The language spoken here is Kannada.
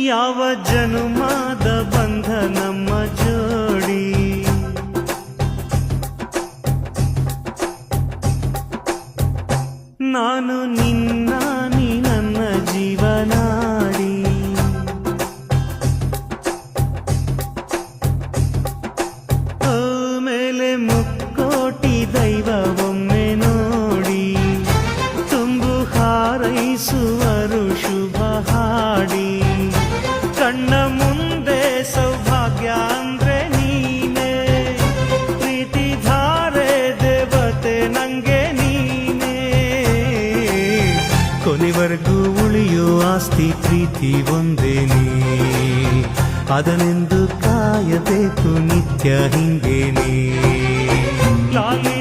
ಯಾವ ಜನುಮಾದ ಬಂಧ ನಮ್ಮ ಜೋಡಿ, ನಾನು ನಿನ್ನ ನೀ ನನ್ನ ಜೀವನಾಡಿ. ಓ ಮೇಲೆ ಮುಕ್ಕೋಟಿ ದೈವ ಒಮ್ಮೆ ನೋಡಿ, ತುಂಬು ಹಾರೈಸುವರು ಶುಭ ಹಾಡಿ. ಕಣ್ಣ ಮುಂದೆ ಸೌಭಾಗ್ಯ ಅಂದ್ರೆ ನೀನೇ, ಪ್ರೀತಿ ಧಾರೆ ದೇವತೆ ನಂಗೆ ನೀನೇ. ಕೊನೆವರೆಗೂ ಉಳಿಯೋ ಆಸ್ತಿ ಪ್ರೀತಿ ಒಂದೇನೇ, ಅದನೆಂದು ಕಾಯಬೇಕು ನಿತ್ಯ ಹಿಂಗೇನೆ. ಲಾಲಿ